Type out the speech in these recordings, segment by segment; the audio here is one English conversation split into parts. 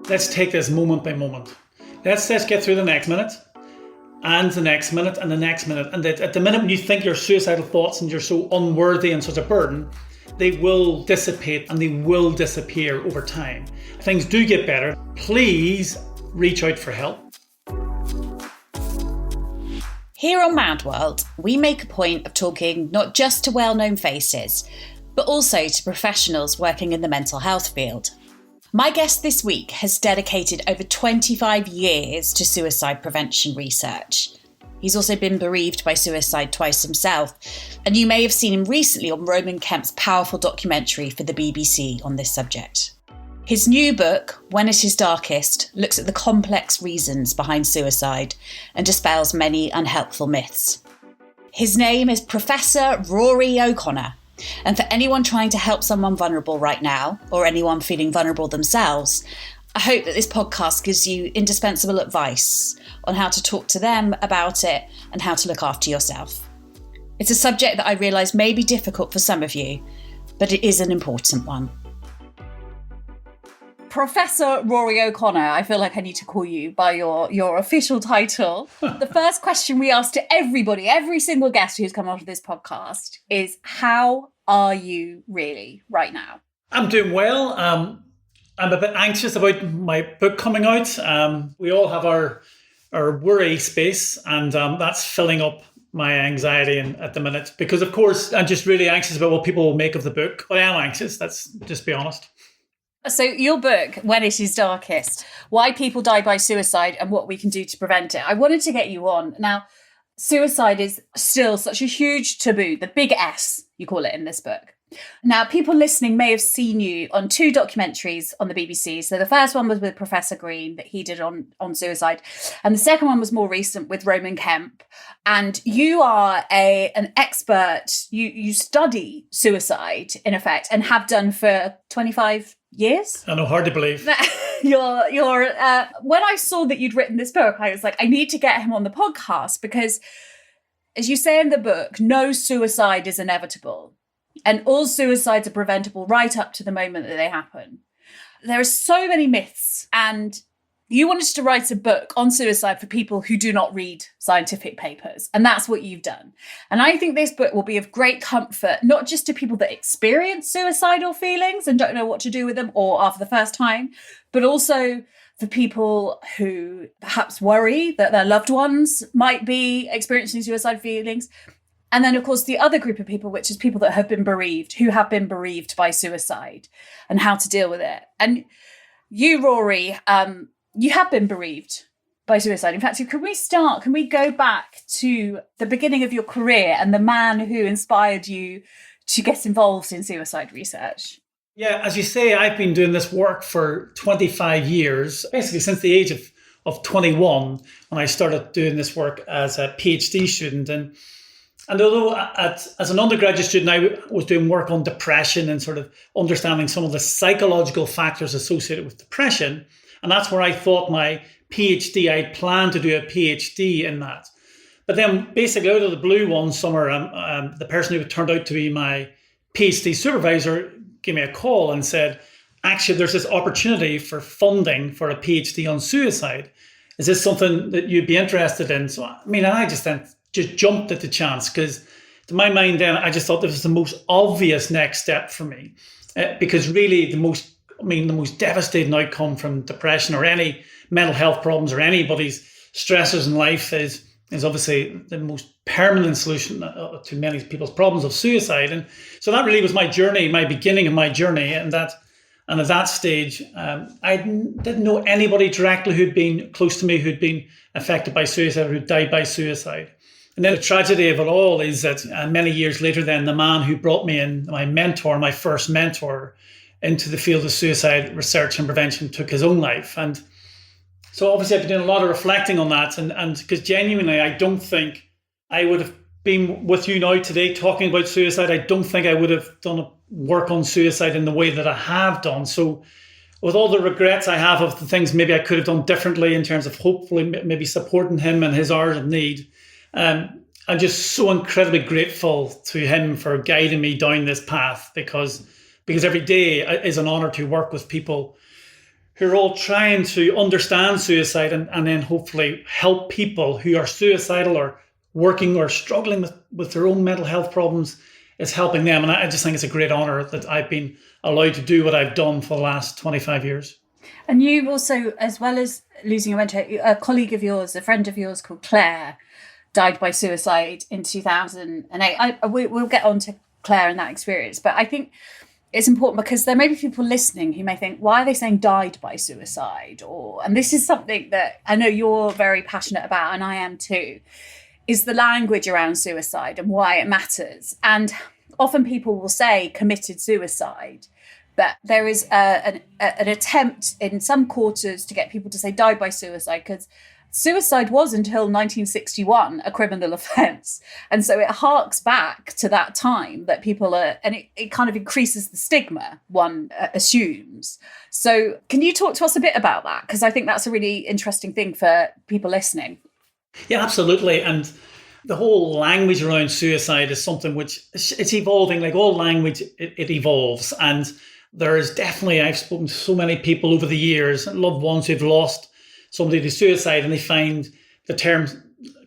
let's take this moment by moment. Let's get through the next minute and the next minute and the next minute. And at the minute when you think your suicidal thoughts and you're so unworthy and such a burden, they will dissipate and they will disappear over time. Things do get better. Please reach out for help. Here on Mad World, we make a point of talking not just to well-known faces, but also to professionals working in the mental health field. My guest this week has dedicated over 25 years to suicide prevention research. He's also been bereaved by suicide twice himself, and you may have seen him recently on Roman Kemp's powerful documentary for the BBC on this subject. His new book, When It Is Darkest, looks at the complex reasons behind suicide and dispels many unhelpful myths. His name is Professor Rory O'Connor, and for anyone trying to help someone vulnerable right now, or anyone feeling vulnerable themselves, I hope that this podcast gives you indispensable advice on how to talk to them about it and how to look after yourself. It's a subject that I realise may be difficult for some of you, but it is an important one. Professor Rory O'Connor, I feel like I need to call you by your official title. The first question we ask to everybody, every single guest who's come onto this podcast is, how are you really right now? I'm doing well. I'm a bit anxious about my book coming out. We all have our worry space, and that's filling up my anxiety at the minute because, of course, I'm just really anxious about what people will make of the book. But I am anxious, let's just be honest. So your book, When It Is Darkest, Why People Die by Suicide and What We Can Do to Prevent It. I wanted to get you on. Now, suicide is still such a huge taboo, the big S, you call it in this book. Now, people listening may have seen you on 2 documentaries on the BBC. So the first one was with Professor Green that he did on suicide. And the second one was more recent with Roman Kemp. And you are an expert. You study suicide, in effect, and have done for 25 years. I know, hard to believe. When I saw that you'd written this book, I was like, I need to get him on the podcast because, as you say in the book, no suicide is inevitable. And all suicides are preventable right up to the moment that they happen. There are so many myths, and you wanted to write a book on suicide for people who do not read scientific papers. And that's what you've done. And I think this book will be of great comfort, not just to people that experience suicidal feelings and don't know what to do with them or are for the first time, but also for people who perhaps worry that their loved ones might be experiencing suicide feelings. And then, of course, the other group of people, which is people that have been bereaved, who have been bereaved by suicide and how to deal with it. And you, Rory, you have been bereaved by suicide. In fact, can we go back to the beginning of your career and the man who inspired you to get involved in suicide research? Yeah, as you say, I've been doing this work for 25 years, basically since the age of 21, when I started doing this work as a PhD student. And although as an undergraduate student, I was doing work on depression and sort of understanding some of the psychological factors associated with depression, and that's where I thought my PhD, I planned to do a PhD in that. But then basically out of the blue one summer, the person who turned out to be my PhD supervisor gave me a call and said, actually, there's this opportunity for funding for a PhD on suicide. Is this something that you'd be interested in? So, I mean, and I just jumped at the chance because to my mind then, I just thought this was the most obvious next step for me because really the most devastating outcome from depression or any mental health problems or anybody's stresses in life is obviously the most permanent solution to many people's problems of suicide. And so that really was my journey, my beginning of my journey. And at that stage, I didn't know anybody directly who'd been close to me who'd been affected by suicide or who'd died by suicide. And then the tragedy of it all is that many years later, then the man who brought me in, my first mentor into the field of suicide research and prevention, took his own life. And so obviously I've been doing a lot of reflecting on that. And because genuinely, I don't think I would have been with you now today talking about suicide. I don't think I would have done work on suicide in the way that I have done. So with all the regrets I have of the things maybe I could have done differently in terms of hopefully maybe supporting him in his hours of need, I'm just so incredibly grateful to him for guiding me down this path because every day is an honor to work with people who are all trying to understand suicide and then hopefully help people who are suicidal or working or struggling with their own mental health problems. It's helping them. And I just think it's a great honor that I've been allowed to do what I've done for the last 25 years. And you also, as well as losing your mentor, a colleague of yours, a friend of yours called Claire, died by suicide in 2008. We'll get on to Claire and that experience. But I think it's important because there may be people listening who may think, why are they saying died by suicide? And this is something that I know you're very passionate about, and I am too, is the language around suicide and why it matters. And often people will say committed suicide, but there is an attempt in some quarters to get people to say died by suicide, because suicide was until 1961 a criminal offence. And so it harks back to that time that people are, and it kind of increases the stigma, one assumes. So can you talk to us a bit about that? Because I think that's a really interesting thing for people listening. Yeah, absolutely. And the whole language around suicide is something which it's evolving. Like all language, it evolves. And there is definitely, I've spoken to so many people over the years, loved ones who've lost somebody to suicide, and they find the term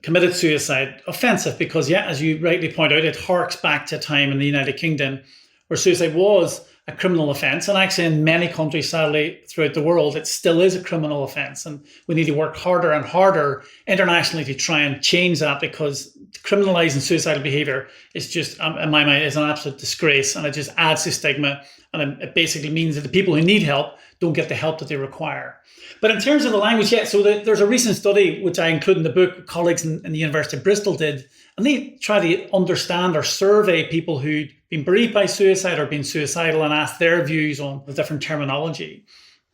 committed suicide offensive because, yeah, as you rightly point out, it harks back to a time in the United Kingdom where suicide was a criminal offence. And actually in many countries, sadly, throughout the world, it still is a criminal offence. And we need to work harder and harder internationally to try and change that, because criminalising suicidal behaviour is just, in my mind, is an absolute disgrace. And it just adds to stigma. And it basically means that the people who need help don't get the help that they require. But in terms of the language, yeah, so there's a recent study, which I include in the book, colleagues in the University of Bristol did, and they try to understand or survey people who'd been bereaved by suicide or been suicidal and ask their views on the different terminology.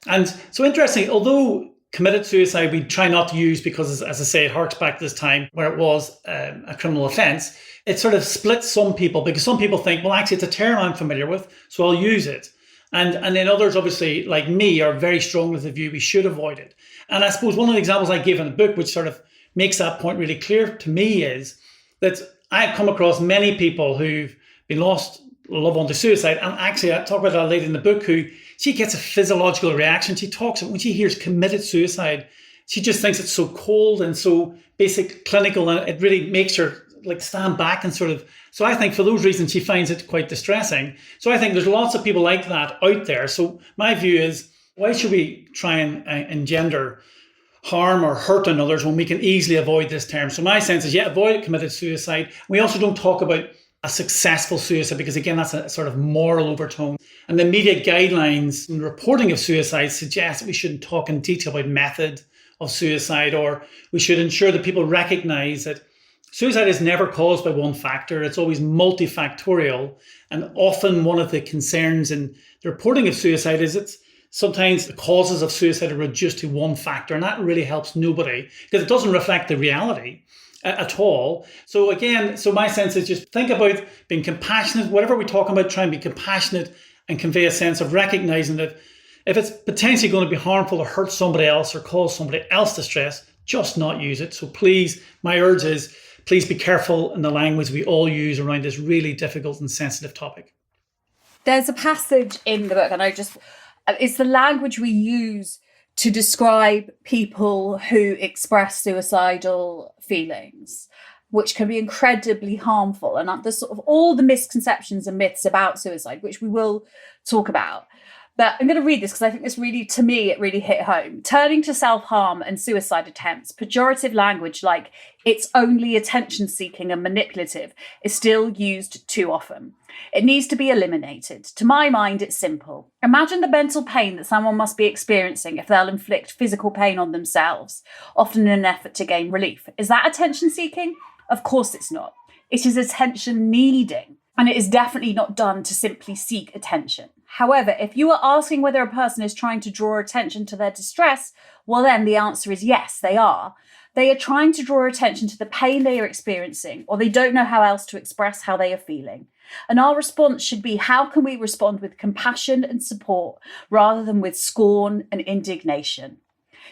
And so interesting, although committed suicide we try not to use because, as I say, it harks back to this time where it was a criminal offence, it sort of splits some people, because some people think, well, actually, it's a term I'm familiar with, so I'll use it. And then others, obviously, like me, are very strong with the view we should avoid it. And I suppose one of the examples I give in the book, which sort of makes that point really clear to me, is that I've come across many people who've been lost a loved one to suicide. And actually, I talk about that lady in the book who, she gets a physiological reaction. She talks, when she hears committed suicide, she just thinks it's so cold and so basic clinical, and it really makes her like stand back and sort of. So I think for those reasons, she finds it quite distressing. So I think there's lots of people like that out there. So my view is, why should we try and engender harm or hurt on others when we can easily avoid this term? So my sense is, yeah, avoid committed suicide. We also don't talk about a successful suicide, because again, that's a sort of moral overtone. And the media guidelines and reporting of suicide suggest that we shouldn't talk in detail about method of suicide, or we should ensure that people recognize that suicide is never caused by one factor. It's always multifactorial. And often one of the concerns in the reporting of suicide is it's sometimes the causes of suicide are reduced to one factor. And that really helps nobody, because it doesn't reflect the reality at all. So again, so my sense is just think about being compassionate. Whatever we talk about, try and be compassionate and convey a sense of recognizing that if it's potentially going to be harmful or hurt somebody else or cause somebody else distress, just not use it. So please, my urge is, please be careful in the language we all use around this really difficult and sensitive topic. There's a passage in the book, and it's the language we use to describe people who express suicidal feelings, which can be incredibly harmful. And the sort of all the misconceptions and myths about suicide, which we will talk about. But I'm going to read this because I think this really, to me, it really hit home. Turning to self-harm and suicide attempts, pejorative language like it's only attention-seeking and manipulative is still used too often. It needs to be eliminated. To my mind, it's simple. Imagine the mental pain that someone must be experiencing if they'll inflict physical pain on themselves, often in an effort to gain relief. Is that attention-seeking? Of course it's not. It is attention-needing, and it is definitely not done to simply seek attention. However, if you are asking whether a person is trying to draw attention to their distress, well then the answer is yes, they are. They are trying to draw attention to the pain they are experiencing, or they don't know how else to express how they are feeling. And our response should be, how can we respond with compassion and support rather than with scorn and indignation?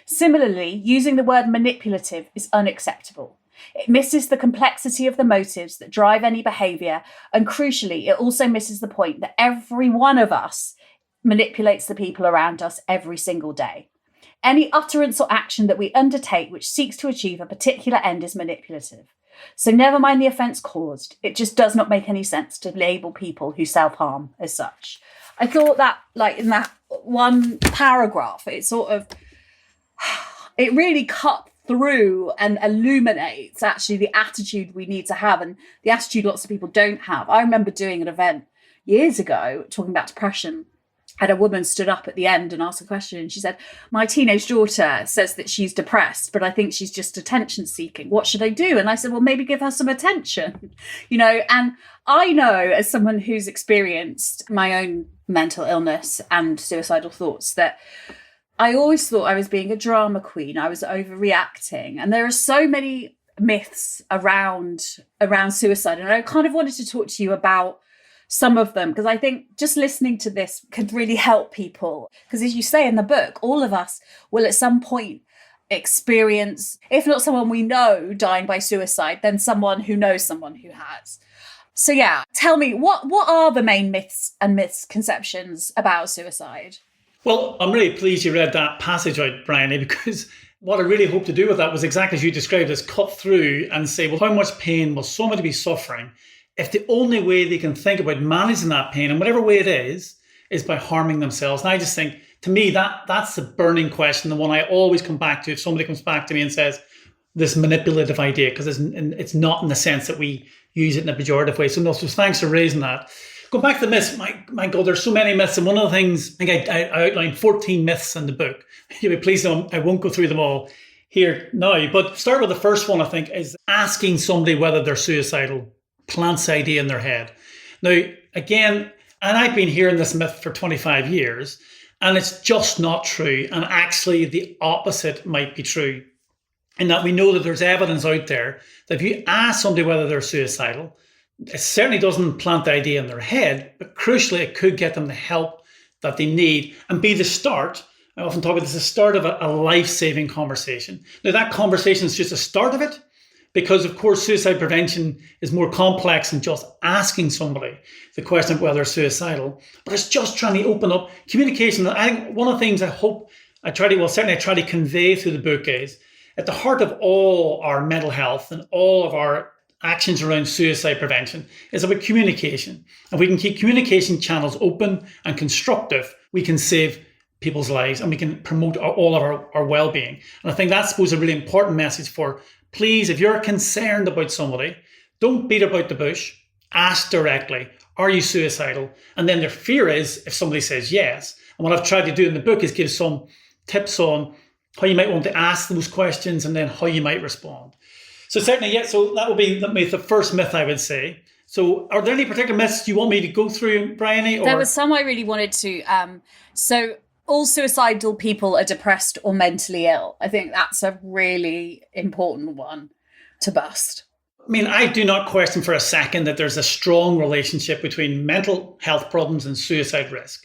Similarly, using the word manipulative is unacceptable. It misses the complexity of the motives that drive any behaviour, and crucially, it also misses the point that every one of us manipulates the people around us every single day. Any utterance or action that we undertake which seeks to achieve a particular end is manipulative. So never mind the offence caused. It just does not make any sense to label people who self-harm as such. I thought that, like, in that one paragraph, it really cut through and illuminates actually the attitude we need to have, and the attitude lots of people don't have. I remember doing an event years ago talking about depression, and a woman stood up at the end and asked a question, and she said, my teenage daughter says that she's depressed, but I think she's just attention seeking. What should I do? And I said, well, maybe give her some attention, and I know, as someone who's experienced my own mental illness and suicidal thoughts, that I always thought I was being a drama queen. I was overreacting. And there are so many myths around suicide. And I kind of wanted to talk to you about some of them, because I think just listening to this could really help people. Because as you say in the book, all of us will at some point experience, if not someone we know dying by suicide, then someone who knows someone who has. So yeah, tell me, what are the main myths and misconceptions about suicide? Well, I'm really pleased you read that passage out, Bryony, because what I really hoped to do with that was exactly as you described, is cut through and say, well, how much pain will somebody be suffering if the only way they can think about managing that pain, in whatever way it is by harming themselves? And I just think, to me, that's the burning question, the one I always come back to if somebody comes back to me and says this manipulative idea, because it's not in the sense that we use it in a pejorative way. So no, so thanks for raising that. Go back to the myths. My God, there's so many myths. And one of the things, I think I outlined 14 myths in the book. You'll be pleased to know I won't go through them all here now. But start with the first one, I think, is asking somebody whether they're suicidal. Plants the idea in their head. Now, again, and I've been hearing this myth for 25 years, and it's just not true. And actually, the opposite might be true. In that we know that there's evidence out there that if you ask somebody whether they're suicidal, it certainly doesn't plant the idea in their head, but crucially, it could get them the help that they need and be the start. I often talk about this, the start of a life-saving conversation. Now, that conversation is just a start of it, because, of course, suicide prevention is more complex than just asking somebody the question of whether they're suicidal, but it's just trying to open up communication. I think one of the things I hope I try to convey through the book is, at the heart of all our mental health and all of our actions around suicide prevention is about communication. And we can keep communication channels open and constructive, we can save people's lives and we can promote all of our well-being. And I think that's, I suppose, a really important message for, please, if you're concerned about somebody, don't beat about the bush, ask directly, are you suicidal? And then their fear is, if somebody says yes, and what I've tried to do in the book is give some tips on how you might want to ask those questions and then how you might respond. So certainly, yeah, so that would be the first myth, I would say. So are there any particular myths you want me to go through, Bryony? There was some I really wanted to. So all suicidal people are depressed or mentally ill. I think that's a really important one to bust. I mean, I do not question for a second that there's a strong relationship between mental health problems and suicide risk.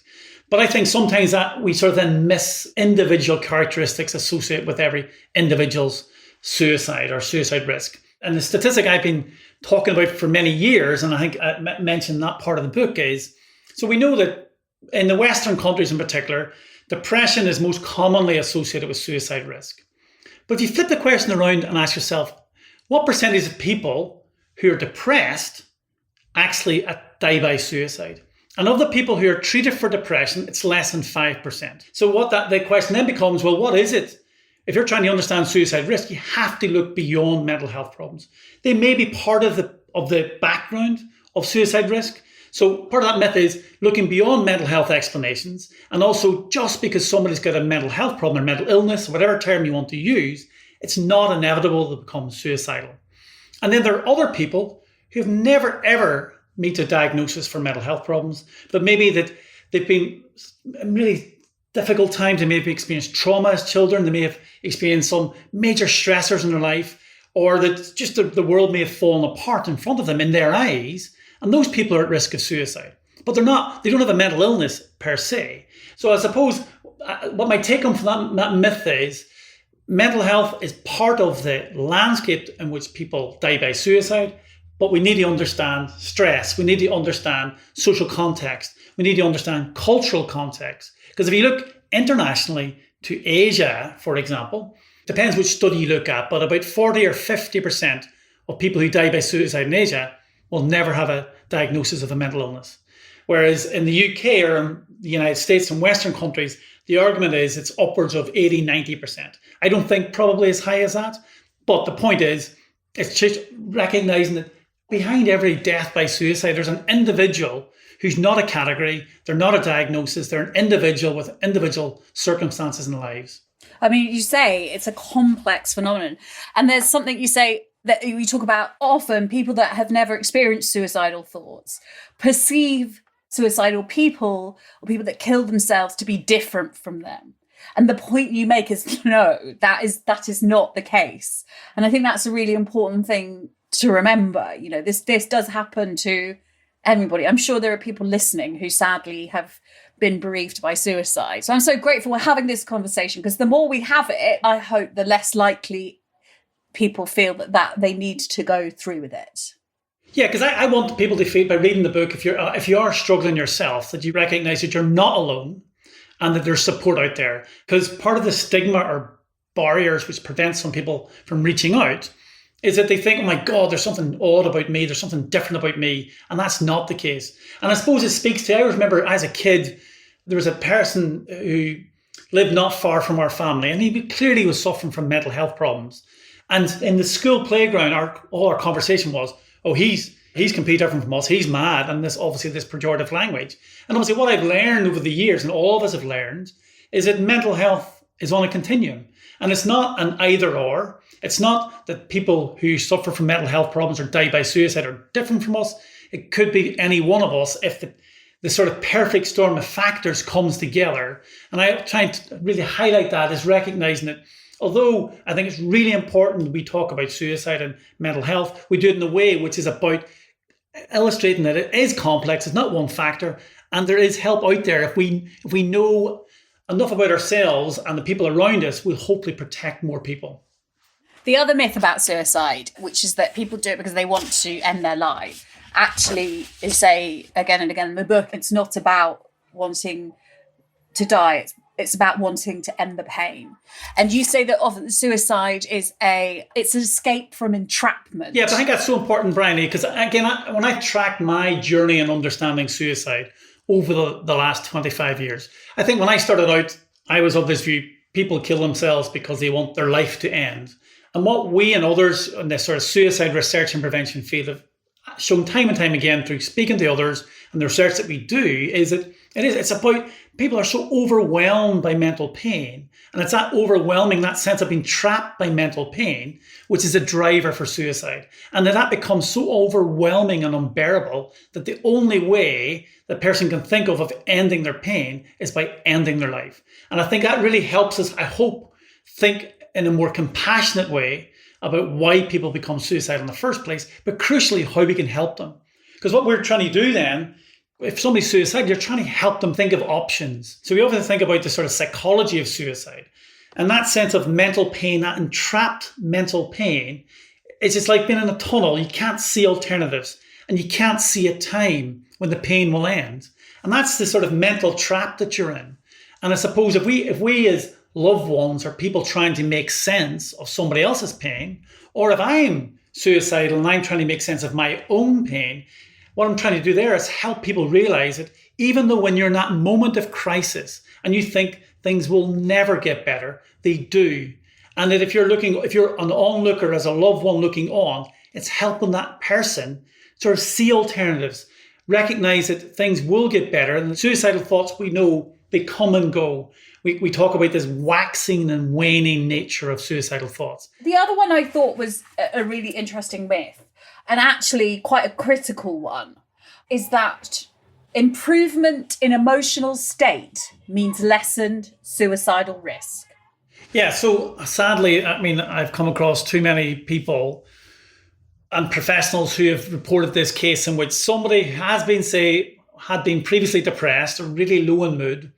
But I think sometimes that we sort of then miss individual characteristics associated with every individual's suicide or suicide risk. And the statistic I've been talking about for many years, and I think I mentioned that part of the book, is, so we know that in the Western countries in particular, depression is most commonly associated with suicide risk. But if you flip the question around and ask yourself, what percentage of people who are depressed actually die by suicide? And of the people who are treated for depression, it's less than 5%. So the question then becomes, well, what is it? If you're trying to understand suicide risk, you have to look beyond mental health problems. They may be part of the background of suicide risk. So part of that myth is looking beyond mental health explanations. And also, just because somebody's got a mental health problem or mental illness, whatever term you want to use, it's not inevitable to become suicidal. And then there are other people who have never, ever meet a diagnosis for mental health problems, but maybe that they've been really difficult times. They may have experienced trauma as children. They may have experienced some major stressors in their life, or that just the world may have fallen apart in front of them in their eyes. And those people are at risk of suicide, but they don't have a mental illness per se. So I suppose what my take home from that myth is, mental health is part of the landscape in which people die by suicide, but we need to understand stress. We need to understand social context. we need to understand cultural context. Because if you look internationally to Asia, for example, depends which study you look at, but about 40 or 50% of people who die by suicide in Asia will never have a diagnosis of a mental illness. Whereas in the UK or in the United States and Western countries, the argument is it's upwards of 80, 90%. I don't think probably as high as that. But the point is, it's just recognizing that behind every death by suicide, there's an individual who's not a category, they're not a diagnosis, they're an individual with individual circumstances in their lives. I mean, you say it's a complex phenomenon. And there's something you say that we talk about often, people that have never experienced suicidal thoughts perceive suicidal people or people that kill themselves to be different from them. And the point you make is, no, that is not the case. And I think that's a really important thing to remember. You know, this does happen to everybody. I'm sure there are people listening who sadly have been bereaved by suicide. So I'm so grateful we're having this conversation, because the more we have it, I hope the less likely people feel that they need to go through with it. Yeah, because I want people to feel by reading the book, if you are struggling yourself, that you recognize that you're not alone and that there's support out there. Because part of the stigma or barriers which prevents some people from reaching out is that they think, oh my God, there's something odd about me, there's something different about me. And that's not the case. And I suppose it speaks to, I remember as a kid, there was a person who lived not far from our family, and he clearly was suffering from mental health problems. And in the school playground, all our conversation was, oh, he's completely different from us, he's mad, and this pejorative language. And obviously what I've learned over the years, and all of us have learned, is that mental health is on a continuum. And it's not an either or. It's not that people who suffer from mental health problems or die by suicide are different from us. It could be any one of us if the sort of perfect storm of factors comes together. And I try to really highlight that, is recognizing that although I think it's really important we talk about suicide and mental health, we do it in a way which is about illustrating that it is complex, it's not one factor, and there is help out there. If we know enough about ourselves and the people around us, we'll hopefully protect more people. The other myth about suicide, which is that people do it because they want to end their life, actually, is say again and again in the book, it's not about wanting to die, it's about wanting to end the pain. And you say that often suicide is it's an escape from entrapment. Yeah, but I think that's so important, Bryony, because again, when I track my journey in understanding suicide over the last 25 years, I think when I started out, I was of this view, people kill themselves because they want their life to end. And what we and others in this sort of suicide research and prevention field have shown time and time again through speaking to others and the research that we do is that it's about people are so overwhelmed by mental pain. And it's that overwhelming, that sense of being trapped by mental pain, which is a driver for suicide. And that becomes so overwhelming and unbearable that the only way the person can think of ending their pain is by ending their life. And I think that really helps us, I hope, think in a more compassionate way about why people become suicidal in the first place, but crucially, how we can help them. Because what we're trying to do then, if somebody's suicidal, you're trying to help them think of options. So we often think about the sort of psychology of suicide. And that sense of mental pain, that entrapped mental pain, it's just like being in a tunnel. You can't see alternatives and you can't see a time when the pain will end. And that's the sort of mental trap that you're in. And I suppose if we as loved ones or people trying to make sense of somebody else's pain, or if I'm suicidal and I'm trying to make sense of my own pain, what I'm trying to do there is help people realize that even though when you're in that moment of crisis and you think things will never get better, they do. And that if you're an onlooker as a loved one looking on, it's helping that person sort of see alternatives, recognize that things will get better. And the suicidal thoughts, we know, they come and go. We talk about this waxing and waning nature of suicidal thoughts. The other one I thought was a really interesting myth, and actually quite a critical one, is that improvement in emotional state means lessened suicidal risk. Yeah, so sadly, I mean, I've come across too many people and professionals who have reported this case in which somebody had been previously depressed or really low in mood,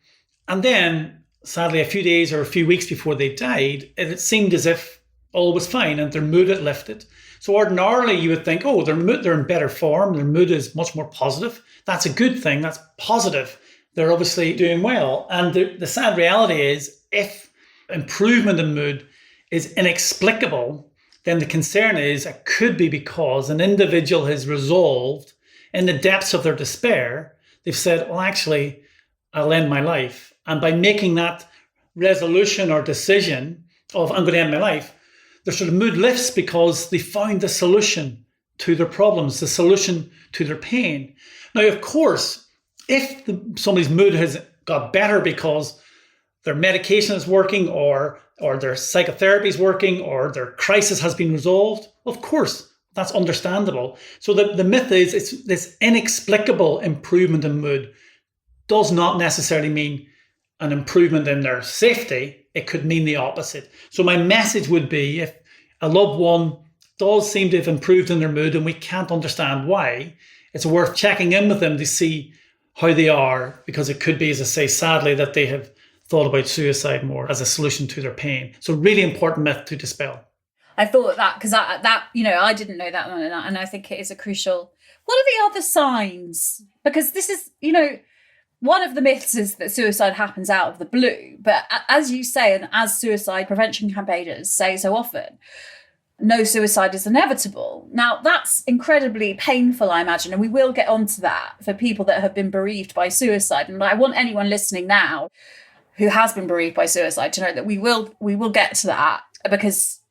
and then sadly, a few days or a few weeks before they died, it seemed as if all was fine and their mood had lifted. So ordinarily you would think, oh, they're in better form. Their mood is much more positive. That's a good thing. That's positive. They're obviously doing well. And the sad reality is if improvement in mood is inexplicable, then the concern is it could be because an individual has resolved in the depths of their despair. They've said, well, actually, I'll end my life. And by making that resolution or decision of I'm going to end my life, their sort of mood lifts because they found the solution to their problems, the solution to their pain. Now, of course, if somebody's mood has got better because their medication is working or their psychotherapy is working or their crisis has been resolved, of course, that's understandable. So the myth is it's this inexplicable improvement in mood does not necessarily mean an improvement in their safety. It could mean the opposite. So my message would be if a loved one does seem to have improved in their mood and we can't understand why, it's worth checking in with them to see how they are, because it could be, as I say, sadly, that they have thought about suicide more as a solution to their pain. So really important myth to dispel. I thought that because I didn't know that one, and I think it is a crucial. What are the other signs? Because this is, one of the myths is that suicide happens out of the blue. But as you say, and as suicide prevention campaigners say so often, no suicide is inevitable. Now, that's incredibly painful, I imagine, and we will get onto that for people that have been bereaved by suicide. And I want anyone listening now who has been bereaved by suicide to know that we will get to that, because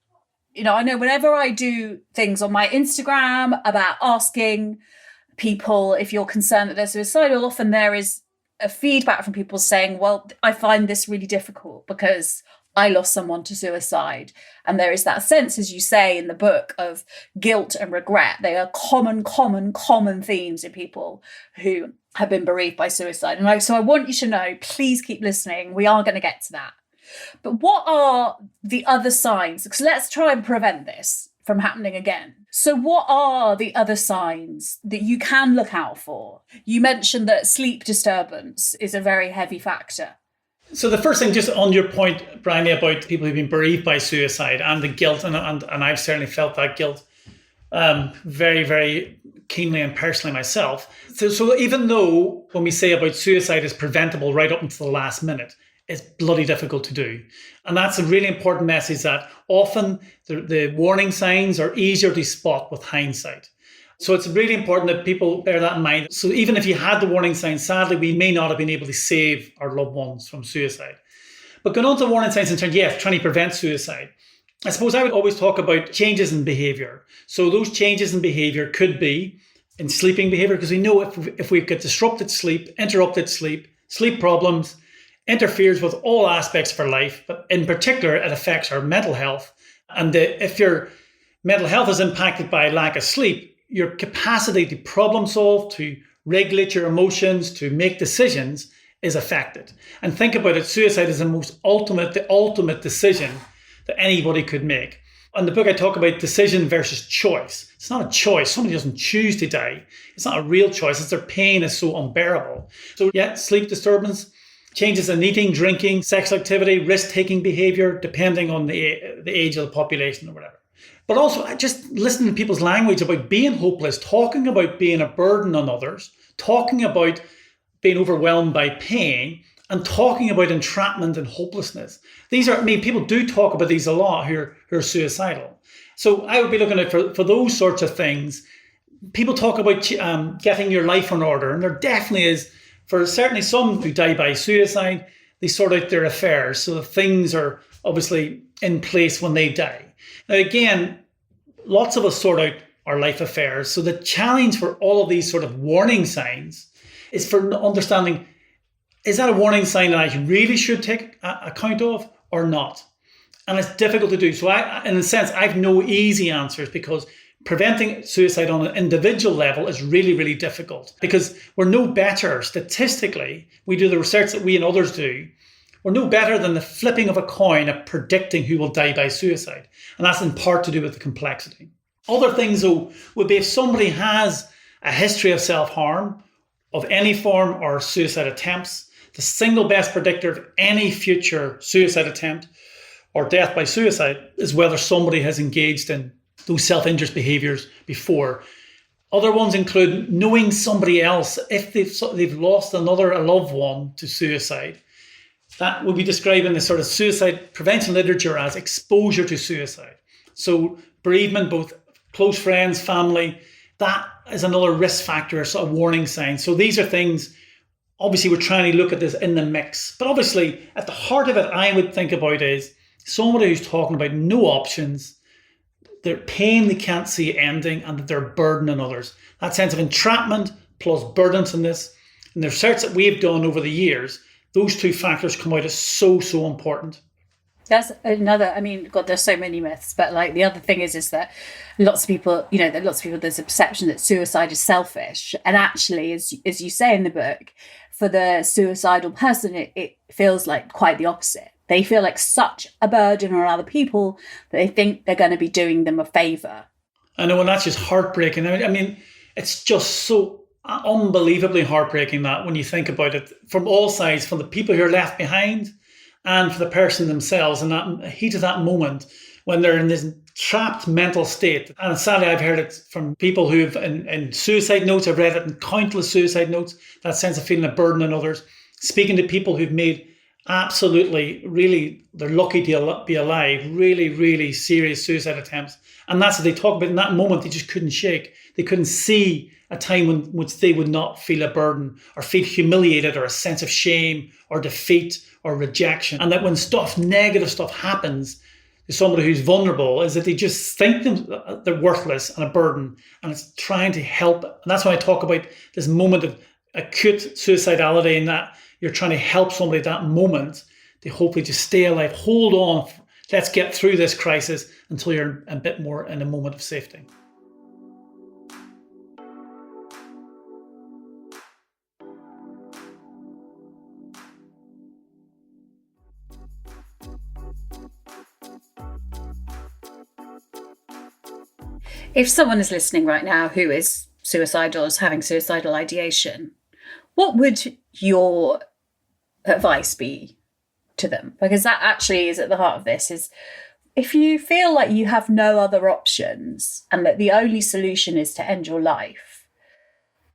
I know whenever I do things on my Instagram about asking people if you're concerned that they're suicidal, often there is a feedback from people saying, well, I find this really difficult because I lost someone to suicide. And there is that sense, as you say in the book, of guilt and regret. They are common themes in people who have been bereaved by suicide. And so I want you to know, please keep listening. We are going to get to that. But what are the other signs? Because let's try and prevent this from happening again. So what are the other signs that you can look out for? You mentioned that sleep disturbance is a very heavy factor. So the first thing, just on your point, Bryony, about people who've been bereaved by suicide and the guilt, and I've certainly felt that guilt very, very keenly and personally myself. So even though when we say about suicide is preventable right up until the last minute, it's bloody difficult to do. And that's a really important message, that often the warning signs are easier to spot with hindsight. So it's really important that people bear that in mind. So even if you had the warning signs, sadly, we may not have been able to save our loved ones from suicide. But going on to warning signs in terms, trying to prevent suicide, I suppose I would always talk about changes in behaviour. So those changes in behaviour could be in sleeping behaviour, because we know if we've got disrupted sleep, interrupted sleep, sleep problems, interferes with all aspects of our life, but in particular, it affects our mental health. And if your mental health is impacted by lack of sleep, your capacity to problem solve, to regulate your emotions, to make decisions is affected. And think about it, suicide is the ultimate decision that anybody could make. In the book, I talk about decision versus choice. It's not a choice. Somebody doesn't choose to die. It's not a real choice. It's their pain is so unbearable. So sleep disturbance, changes in eating, drinking, sexual activity, risk-taking behavior, depending on the age of the population or whatever. But also just listening to people's language about being hopeless, talking about being a burden on others, talking about being overwhelmed by pain, and talking about entrapment and hopelessness. People do talk about these a lot who are suicidal. So I would be looking at for those sorts of things. People talk about getting your life in order, and there definitely is, for certainly some who die by suicide, they sort out their affairs so that things are obviously in place when they die. Now, again, lots of us sort out our life affairs. So the challenge for all of these sort of warning signs is for understanding, is that a warning sign that I really should take account of or not? And it's difficult to do. So in a sense, I have no easy answers, because preventing suicide on an individual level is really, really difficult, because we're no better statistically. We do the research that we and others do. We're no better than the flipping of a coin at predicting who will die by suicide. And that's in part to do with the complexity. Other things, though, would be if somebody has a history of self-harm of any form or suicide attempts. The single best predictor of any future suicide attempt or death by suicide is whether somebody has engaged in those self-injurious behaviours before. Other ones include knowing somebody else, if they've lost a loved one to suicide. That will be described in the sort of suicide prevention literature as exposure to suicide. So bereavement, both close friends, family, that is another risk factor, sort of warning sign. So these are things, obviously we're trying to look at this in the mix. But obviously at the heart of it, I would think about is somebody who's talking about no options, their pain they can't see ending, and that they're burdening others. That sense of entrapment plus burdensomeness. And the research that we've done over the years, those two factors come out as so important. That's another, God, there's so many myths, but like the other thing is that lots of people, there's a perception that suicide is selfish. And actually, as you say in the book, for the suicidal person, it feels like quite the opposite. They feel like such a burden on other people that they think they're going to be doing them a favour. I know, and that's just heartbreaking. It's just so unbelievably heartbreaking that when you think about it from all sides, from the people who are left behind and for the person themselves, in that heat of that moment when they're in this trapped mental state. And sadly, I've heard it from people who've in suicide notes, I've read it in countless suicide notes, that sense of feeling a burden on others, speaking to people who've made absolutely, really, they're lucky to be alive, really serious suicide attempts. And that's what they talk about. In that moment, they just couldn't shake. They couldn't see a time in which they would not feel a burden or feel humiliated or a sense of shame or defeat or rejection. And that when negative stuff happens to somebody who's vulnerable, is that they just think they're worthless and a burden. And it's trying to help. And that's why I talk about this moment of acute suicidality, and that you're trying to help somebody at that moment to hopefully just stay alive. Hold on. Let's get through this crisis until you're a bit more in a moment of safety. If someone is listening right now who is suicidal, is having suicidal ideation, what would your advice be to them? Because that actually is at the heart of this, is if you feel like you have no other options and that the only solution is to end your life,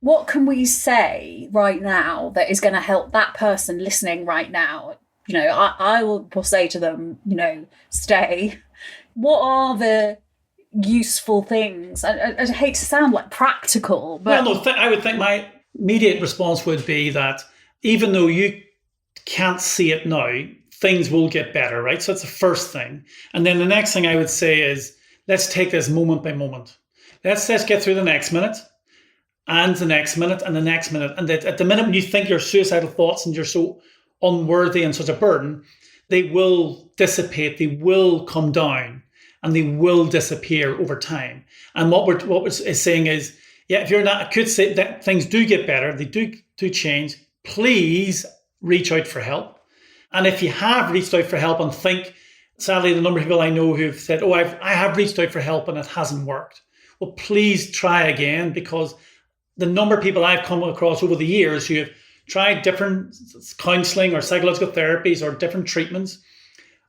what can we say right now that is going to help that person listening right now? I will say to them, stay. What are the useful things? I hate to sound like practical, but... Well, no, I would think my immediate response would be that even though you can't see it now, things will get better, right? So that's the first thing. And then the next thing I would say is, let's take this moment by moment. Let's get through the next minute and the next minute and the next minute. And that at the minute when you think your suicidal thoughts and you're so unworthy and such a burden, they will dissipate, they will come down, and they will disappear over time. And what we're saying is, yeah, if you're not, I could say that things do get better, they do change. Please reach out for help. And if you have reached out for help and think, sadly, the number of people I know who've said, I have reached out for help and it hasn't worked. Well, please try again, because the number of people I've come across over the years who have tried different counselling or psychological therapies or different treatments,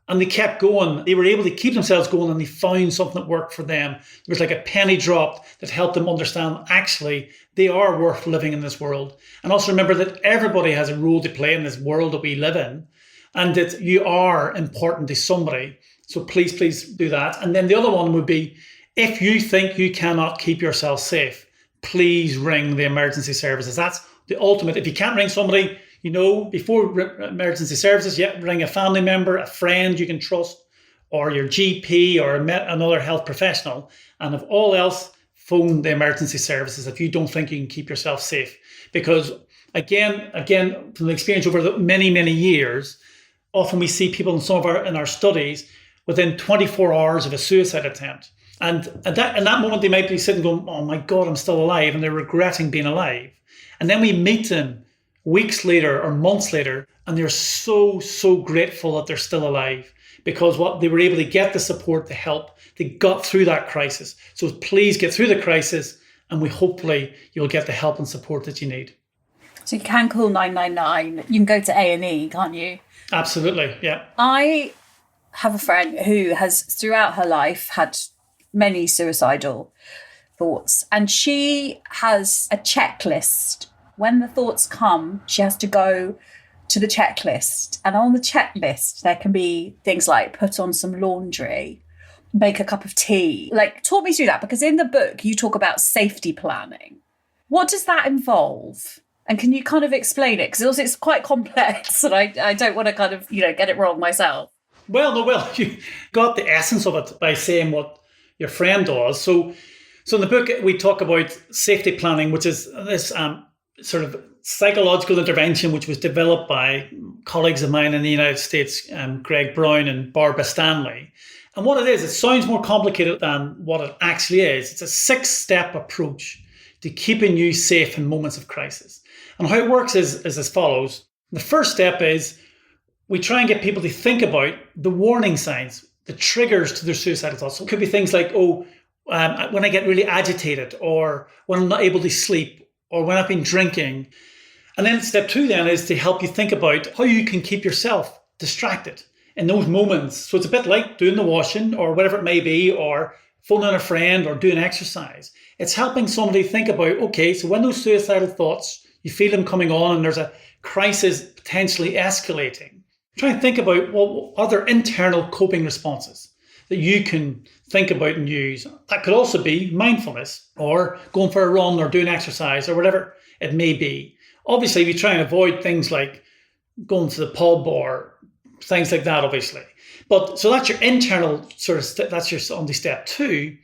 and they kept going. They were able to keep themselves going, and they found something that worked for them. There was like a penny dropped that helped them understand, actually, they are worth living in this world. And also remember that everybody has a role to play in this world that we live in, and that you are important to somebody. So please do that. And then the other one would be, if you think you cannot keep yourself safe, please ring the emergency services. That's the ultimate. If you can't ring somebody, before emergency services, ring a family member, a friend you can trust, or your GP or another health professional. And if all else, phone the emergency services if you don't think you can keep yourself safe. Because again, from the experience over the many years, often we see people in our studies within 24 hours of a suicide attempt. And in that moment, they might be sitting going, oh my God, I'm still alive. And they're regretting being alive. And then we meet them weeks later or months later, and they're so grateful that they're still alive, because they were able to get the support, the help, they got through that crisis. So please get through the crisis, and hopefully you'll get the help and support that you need. So you can call 999. You can go to A&E, can't you? Absolutely, yeah. I have a friend who has throughout her life had many suicidal thoughts. And she has a checklist. When the thoughts come, she has to go to the checklist. And on the checklist, there can be things like put on some laundry, make a cup of tea. Like, talk me through that, because in the book, you talk about safety planning. What does that involve? And can you kind of explain it? Because it's quite complex and I don't want to kind of, get it wrong myself. Well, you got the essence of it by saying what your friend does. So in the book, we talk about safety planning, which is this sort of psychological intervention, which was developed by colleagues of mine in the United States, Greg Brown and Barbara Stanley. And what it is, it sounds more complicated than what it actually is. It's a 6-step approach to keeping you safe in moments of crisis. And how it works is as follows. The first step is we try and get people to think about the warning signs, the triggers to their suicidal thoughts. So it could be things like, when I get really agitated, or when I'm not able to sleep, or when I've been drinking. And then step 2 then is to help you think about how you can keep yourself distracted in those moments. So it's a bit like doing the washing or whatever it may be, or phoning a friend or doing exercise. It's helping somebody think about, okay, so when those suicidal thoughts, you feel them coming on and there's a crisis potentially escalating, try and think about what other internal coping responses that you can think about and use. That could also be mindfulness, or going for a run, or doing exercise, or whatever it may be. Obviously, we try and avoid things like going to the pub or things like that, obviously. But so that's your internal sort of, that's your on the step 2.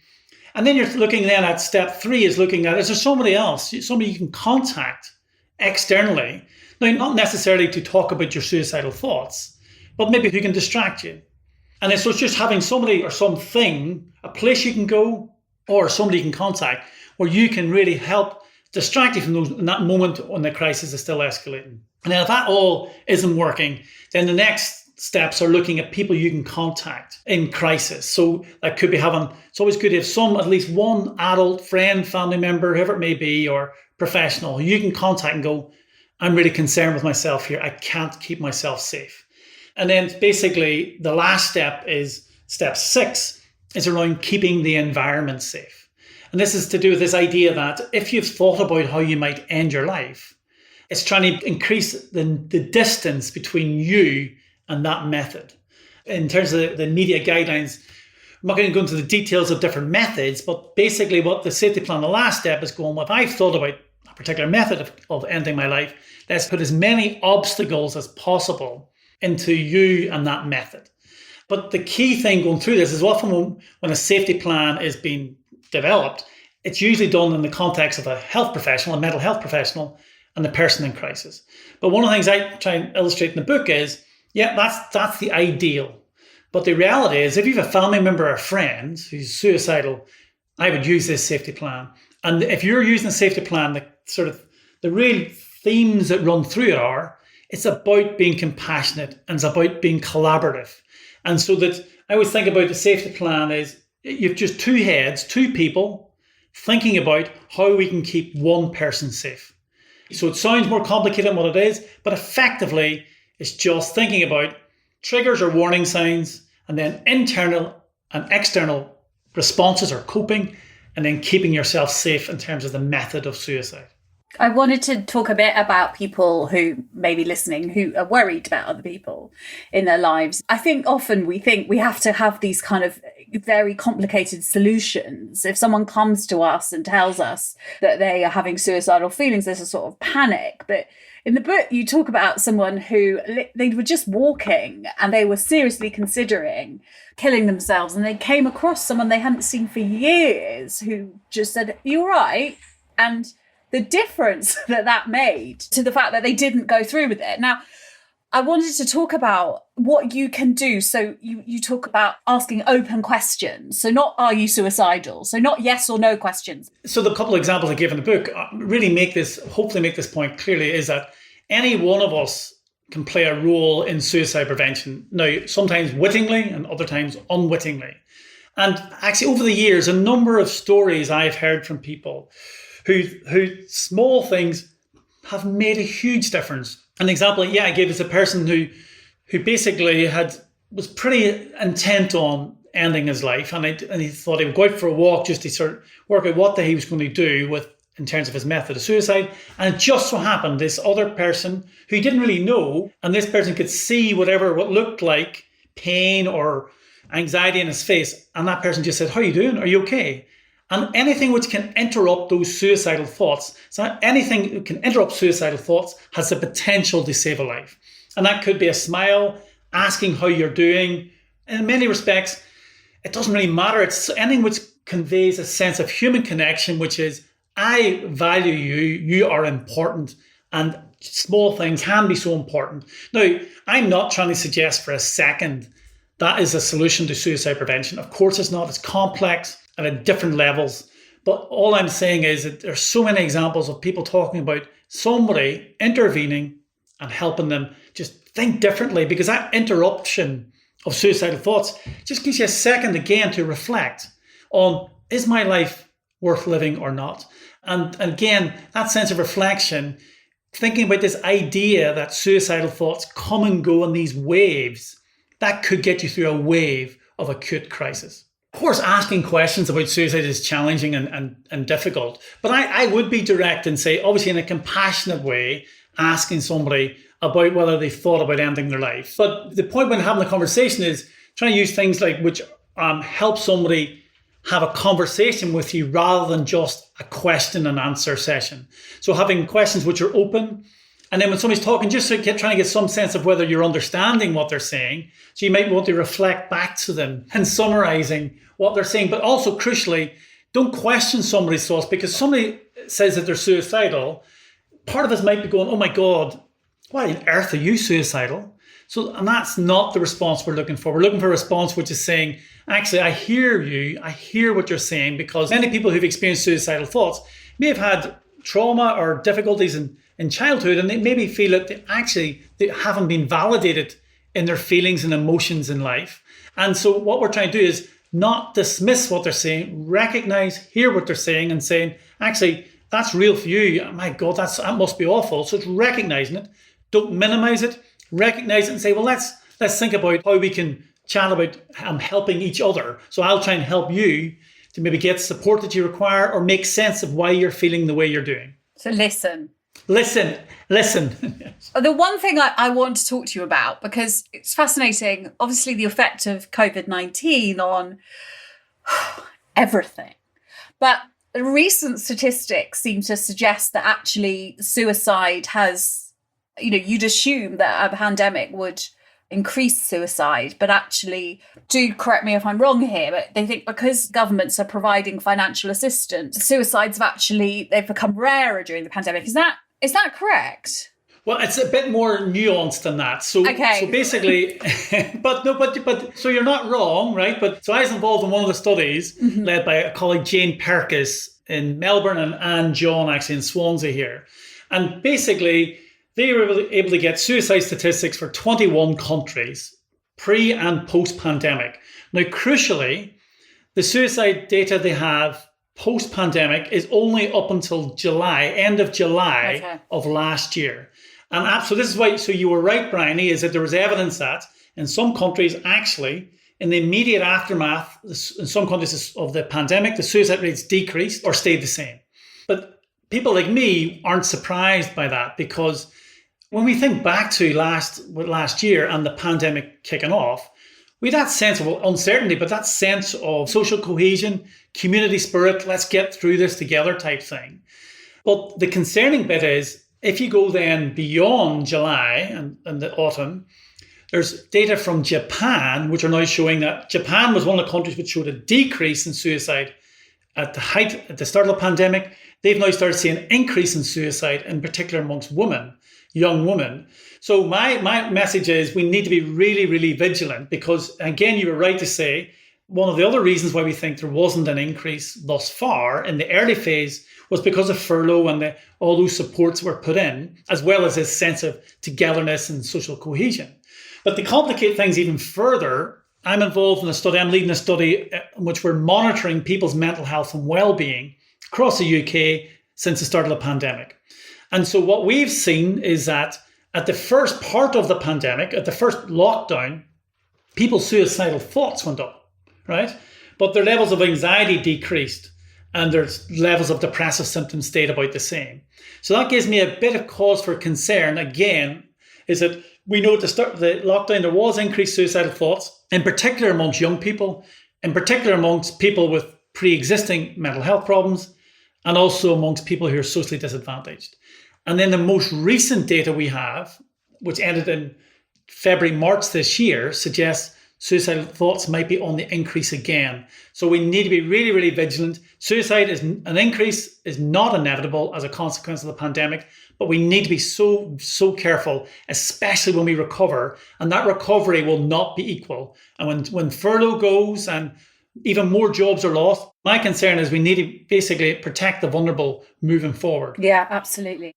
And then you're looking then at step 3 is looking at, is there somebody else, somebody you can contact externally? Now, not necessarily to talk about your suicidal thoughts, but maybe who can distract you. And then so it's just having somebody or something, a place you can go, or somebody you can contact, where you can really help distract you from those in that moment when the crisis is still escalating. And then if that all isn't working, then the next steps are looking at people you can contact in crisis. So that could be it's always good to have at least one adult friend, family member, whoever it may be, or professional you can contact and go, I'm really concerned with myself here. I can't keep myself safe. And then basically the last step is step 6 is around keeping the environment safe. And this is to do with this idea that if you've thought about how you might end your life, it's trying to increase the distance between you and that method. In terms of the media guidelines, I'm not going to go into the details of different methods, but basically what the safety plan, the last step is going, if I've thought about a particular method of ending my life, let's put as many obstacles as possible into you and that method. But the key thing going through this is often when a safety plan is being developed, it's usually done in the context of a health professional, a mental health professional, and the person in crisis. But one of the things I try and illustrate in the book is, that's the ideal. But the reality is, if you have a family member or a friend who's suicidal, I would use this safety plan. And if you're using a safety plan, the real themes that run through it are, it's about being compassionate and it's about being collaborative. And so that I always think about the safety plan is you've just 2 heads, 2 people thinking about how we can keep one person safe. So it sounds more complicated than what it is, but effectively it's just thinking about triggers or warning signs, and then internal and external responses or coping, and then keeping yourself safe in terms of the method of suicide. I wanted to talk a bit about people who may be listening who are worried about other people in their lives. I think often we think we have to have these kind of very complicated solutions. If someone comes to us and tells us that they are having suicidal feelings, there's a sort of panic. But in the book, you talk about someone who they were just walking and they were seriously considering killing themselves. And they came across someone they hadn't seen for years who just said, "Are you all right?" And the difference that made to the fact that they didn't go through with it. Now, I wanted to talk about what you can do. So you talk about asking open questions. So not, are you suicidal? So not yes or no questions. So the couple of examples I give in the book really hopefully make this point clearly, is that any one of us can play a role in suicide prevention. Now, sometimes wittingly and other times unwittingly. And actually over the years, a number of stories I've heard from people who small things have made a huge difference. An example, I gave is a person who basically was pretty intent on ending his life, and he thought he would go out for a walk just to sort of work out what he was going to do in terms of his method of suicide. And it just so happened this other person who he didn't really know, and this person could see what looked like pain or anxiety in his face, and that person just said, "How are you doing? Are you okay?" And anything which can interrupt those suicidal thoughts, so anything that can interrupt suicidal thoughts has the potential to save a life. And that could be a smile, asking how you're doing. In many respects, it doesn't really matter. It's anything which conveys a sense of human connection, which is, I value you, you are important, and small things can be so important. Now, I'm not trying to suggest for a second that is a solution to suicide prevention. Of course it's not. It's complex and at different levels. But all I'm saying is that there's so many examples of people talking about somebody intervening and helping them just think differently, because that interruption of suicidal thoughts just gives you a second again to reflect on, is my life worth living or not? And again, that sense of reflection, thinking about this idea that suicidal thoughts come and go in these waves, that could get you through a wave of acute crisis. Of course, asking questions about suicide is challenging and difficult, but I would be direct and say, obviously in a compassionate way, asking somebody about whether they've thought about ending their life. But the point when having the conversation is trying to use things like which help somebody have a conversation with you rather than just a question and answer session. So having questions which are open, and then when somebody's talking, just trying to get some sense of whether you're understanding what they're saying. So you might want to reflect back to them and summarizing what they're saying. But also, crucially, don't question somebody's thoughts, because somebody says that they're suicidal. Part of us might be going, oh my God, why on earth are you suicidal? And that's not the response we're looking for. We're looking for a response which is saying, actually, I hear you. I hear what you're saying, because many people who've experienced suicidal thoughts may have had trauma or difficulties in childhood, and they maybe feel that they haven't been validated in their feelings and emotions in life. And so what we're trying to do is not dismiss what they're saying, recognize, hear what they're saying, and saying, actually, that's real for you. My God, that must be awful. So it's recognizing it. Don't minimize it. Recognize it and say, well, let's think about how we can chat about helping each other. So I'll try and help you to maybe get support that you require or make sense of why you're feeling the way you're doing. So listen. Listen. The one thing I want to talk to you about, because it's fascinating, obviously the effect of COVID-19 on everything. But recent statistics seem to suggest that actually suicide has, you'd assume that a pandemic would increase suicide, but actually, do correct me if I'm wrong here, but they think because governments are providing financial assistance, suicides they've become rarer during the pandemic. Is that correct? Well, it's a bit more nuanced than that. So basically, so you're not wrong, right? But so I was involved in one of the studies led by a colleague, Jane Perkis in Melbourne, and Anne John actually in Swansea here. And basically, they were able to get suicide statistics for 21 countries, pre and post-pandemic. Now, crucially, the suicide data they have post-pandemic is only up until end of July of last year. And so this is why, so you were right, Bryony, is that there was evidence that in some countries, actually, in the immediate aftermath, in some countries of the pandemic, the suicide rates decreased or stayed the same. But people like me aren't surprised by that, because when we think back to last year and the pandemic kicking off, we had that sense of uncertainty, but that sense of social cohesion, community spirit, let's get through this together type thing. But the concerning bit is, if you go then beyond July and the autumn, there's data from Japan, which are now showing that Japan was one of the countries which showed a decrease in suicide at the start of the pandemic. They've now started seeing an increase in suicide, in particular amongst young women. So my message is we need to be really, really vigilant, because, again, you were right to say, one of the other reasons why we think there wasn't an increase thus far in the early phase was because of furlough and all those supports were put in, as well as this sense of togetherness and social cohesion. But to complicate things even further, I'm involved in a study, I'm leading a study in which we're monitoring people's mental health and well-being across the UK since the start of the pandemic. And so what we've seen is that at the first part of the pandemic, at the first lockdown, people's suicidal thoughts went up, right? But their levels of anxiety decreased and their levels of depressive symptoms stayed about the same. So that gives me a bit of cause for concern, again, is that we know at the start of the lockdown there was increased suicidal thoughts, in particular amongst young people, in particular amongst people with pre-existing mental health problems, and also amongst people who are socially disadvantaged. And then the most recent data we have, which ended in February, March this year, suggests suicidal thoughts might be on the increase again. So we need to be really, really vigilant. Suicide is an increase is not inevitable as a consequence of the pandemic, but we need to be so careful, especially when we recover. And that recovery will not be equal. And when furlough goes and even more jobs are lost, my concern is we need to basically protect the vulnerable moving forward. Yeah, absolutely.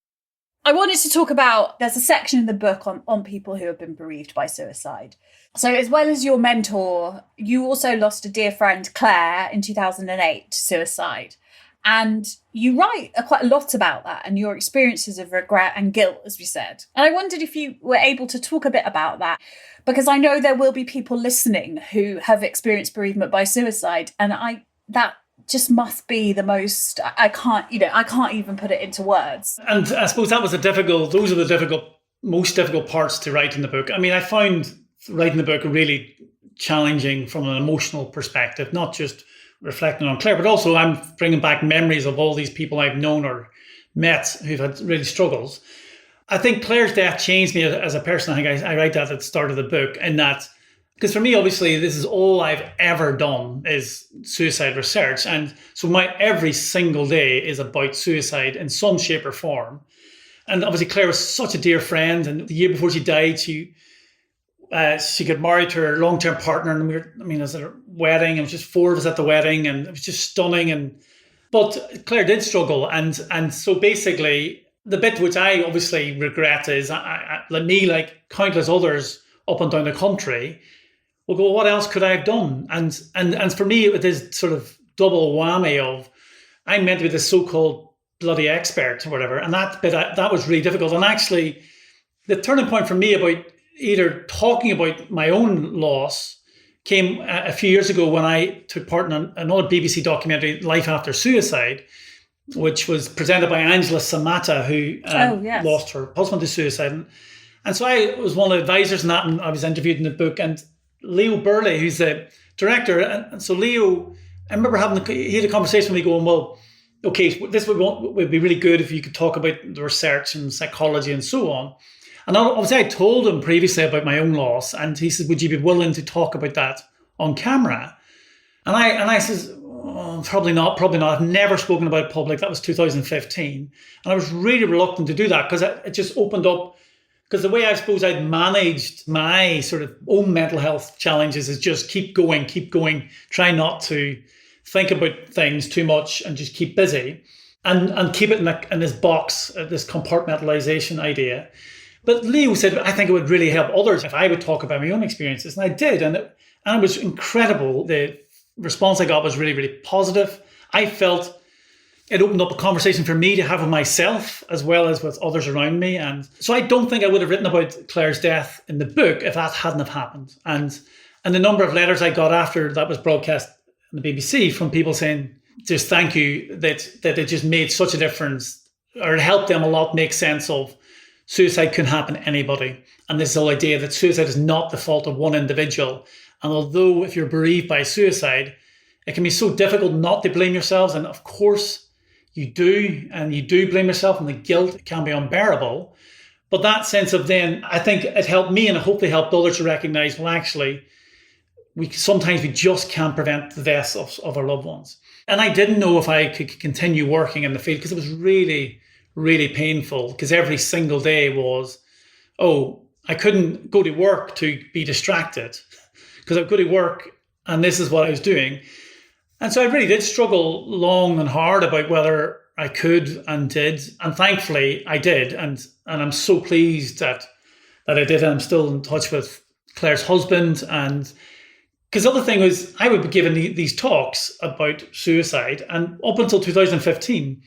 I wanted to talk about, there's a section in the book on people who have been bereaved by suicide. So as well as your mentor, you also lost a dear friend, Claire, in 2008 to suicide. And you write quite a lot about that and your experiences of regret and guilt, as we said. And I wondered if you were able to talk a bit about that, because I know there will be people listening who have experienced bereavement by suicide. And that just must be the most, I can't even put it into words. And I suppose those are the most difficult parts to write in the book. I mean, I found writing the book really challenging from an emotional perspective, not just reflecting on Claire, but also I'm bringing back memories of all these people I've known or met who've had really struggles. I think Claire's death changed me as a person. I think I write that at the start of the book, and that, because for me, obviously, this is all I've ever done is suicide research. And so my every single day is about suicide in some shape or form. And obviously, Claire was such a dear friend. And the year before she died, she got married to her long-term partner. And it was at her wedding. And it was just four of us at the wedding. And it was just stunning. But Claire did struggle. And so basically, the bit which I obviously regret is, like countless others up and down the country, will go, well, what else could I have done? And for me, it is sort of double whammy of, I'm meant to be this so-called bloody expert or whatever. And that was really difficult. And actually, the turning point for me about either talking about my own loss came a few years ago when I took part in another BBC documentary, Life After Suicide, which was presented by Angela Samatta, who lost her husband to suicide. And so I was one of the advisors in that, and I was interviewed in the book. And Leo Burley, who's the director, and so Leo, I remember he had a conversation with me going, well, okay, this would be really good if you could talk about the research and psychology and so on. And obviously I told him previously about my own loss, and he said, would you be willing to talk about that on camera? And I says, oh, probably not. I've never spoken about it public. That was 2015. And I was really reluctant to do that because it just opened up. Because the way I suppose I'd managed my sort of own mental health challenges is just keep going, try not to think about things too much and just keep busy and keep it in this box, this compartmentalization idea. But Leo said, I think it would really help others if I would talk about my own experiences. And I did. And it was incredible. The response I got was really, really positive. I felt it opened up a conversation for me to have with myself as well as with others around me. And so I don't think I would have written about Claire's death in the book if that hadn't have happened. And the number of letters I got after that was broadcast on the BBC from people saying, just thank you, that it just made such a difference, or it helped them a lot make sense of suicide can happen to anybody. And this whole idea that suicide is not the fault of one individual. And although if you're bereaved by suicide, it can be so difficult not to blame yourselves. And of course, you do blame yourself, and the guilt can be unbearable. But that sense of then, I think it helped me, and I hope they helped others to recognize, well, actually, we just can't prevent the deaths of our loved ones. And I didn't know if I could continue working in the field because it was really, really painful, because every single day was, I couldn't go to work to be distracted because I'd go to work and this is what I was doing. And so I really did struggle long and hard about whether I could and did. And thankfully I did. And I'm so pleased that I did. And I'm still in touch with Claire's husband. And because the other thing was, I would be given these talks about suicide. And up until 2015,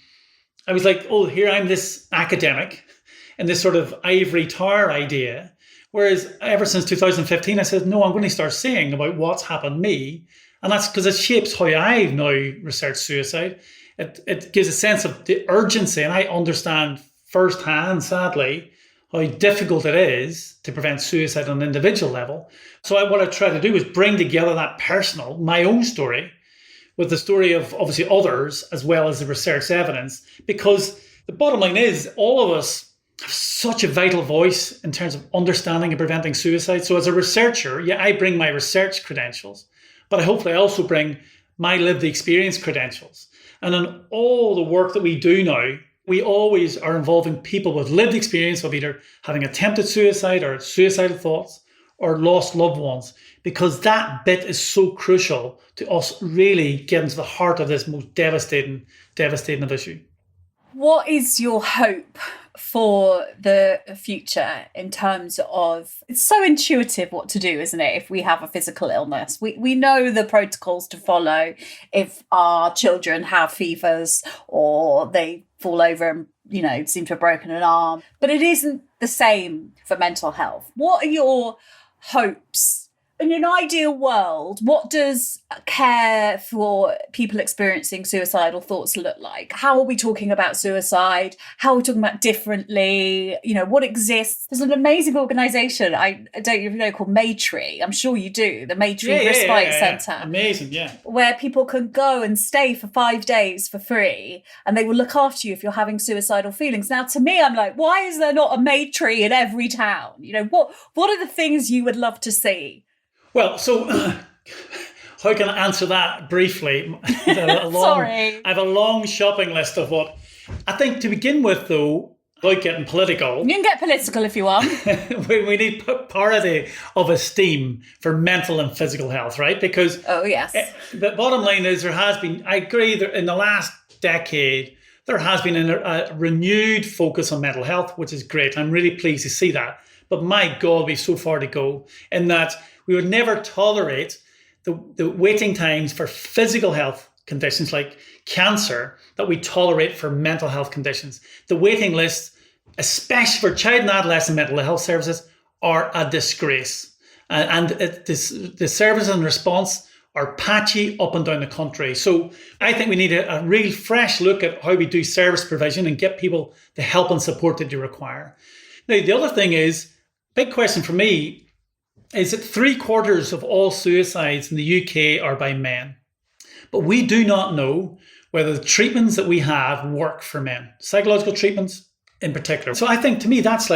I was like, here I'm this academic and this sort of ivory tower idea. Whereas ever since 2015, I said, no, I'm going to start saying about what's happened to me And that's because it shapes how I now research suicide. It gives a sense of the urgency, and I understand firsthand, sadly, how difficult it is to prevent suicide on an individual level. So what I try to do is bring together that personal, my own story, with the story of obviously others, as well as the research evidence, because the bottom line is all of us have such a vital voice in terms of understanding and preventing suicide. So as a researcher, yeah, I bring my research credentials, but I hopefully also bring my lived experience credentials. And in all the work that we do now, we always are involving people with lived experience of either having attempted suicide or suicidal thoughts or lost loved ones, because that bit is so crucial to us really getting to the heart of this most devastating of issue. What is your hope for the future in terms of, it's so intuitive what to do, isn't it? If we have a physical illness, we know the protocols to follow if our children have fevers or they fall over and, seem to have broken an arm. But it isn't the same for mental health. What are your hopes? In an ideal world, what does care for people experiencing suicidal thoughts look like? How are we talking about suicide? How are we talking about differently? What exists? There's an amazing organisation, I don't even know, called Maytree. I'm sure you do, the Maytree Respite Centre. Amazing, yeah. Where people can go and stay for 5 days for free, and they will look after you if you're having suicidal feelings. Now, to me, I'm like, why is there not a Maytree in every town? What are the things you would love to see? Well, so how can I answer that briefly? Sorry. I have a long shopping list of what I think to begin with, though, without getting political. You can get political if you want. we need parity of esteem for mental and physical health, right? Because the bottom line is I agree that in the last decade, there has been a renewed focus on mental health, which is great. I'm really pleased to see that. But my God, we've so far to go in that we would never tolerate the waiting times for physical health conditions like cancer that we tolerate for mental health conditions. The waiting lists, especially for child and adolescent mental health services, are a disgrace. The services and response are patchy up and down the country. So I think we need a real fresh look at how we do service provision and get people the help and support that they require. Now, the other thing is, big question for me, is that 3/4 of all suicides in the UK are by men. But we do not know whether the treatments that we have work for men, psychological treatments in particular. So I think, to me, that's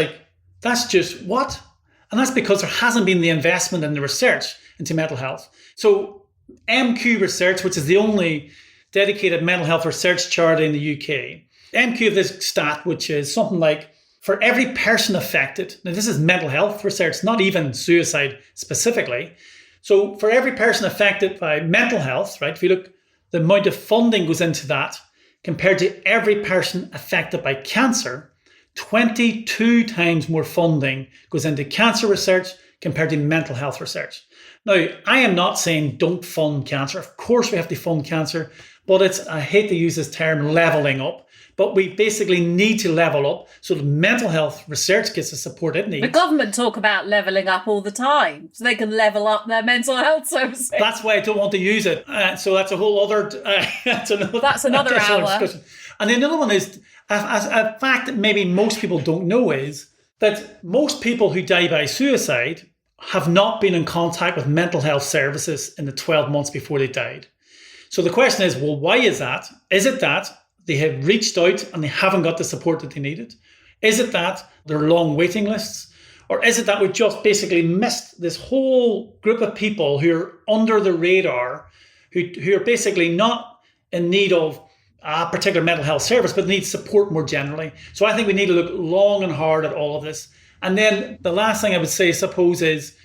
just what? And that's because there hasn't been the investment in the research into mental health. So MQ Research, which is the only dedicated mental health research charity in the UK, MQ have this stat, which is something like, for every person affected, now this is mental health research, not even suicide specifically. So for every person affected by mental health, right, if you look, the amount of funding goes into that compared to every person affected by cancer, 22 times more funding goes into cancer research compared to mental health research. Now, I am not saying don't fund cancer. Of course we have to fund cancer, but I hate to use this term, leveling up. But we basically need to level up so the mental health research gets the support it needs. The government talk about levelling up all the time so they can level up their mental health services. That's why I don't want to use it. So that's a whole other... that's another hour. Discussion. And then another one is, a fact that maybe most people don't know is that most people who die by suicide have not been in contact with mental health services in the 12 months before they died. So the question is, well, why is that? Is it that they have reached out and they haven't got the support that they needed? Is it that there are long waiting lists? Or is it that we just basically missed this whole group of people who are under the radar, who are basically not in need of a particular mental health service, but need support more generally? So I think we need to look long and hard at all of this. And then the last thing I would say, suppose, is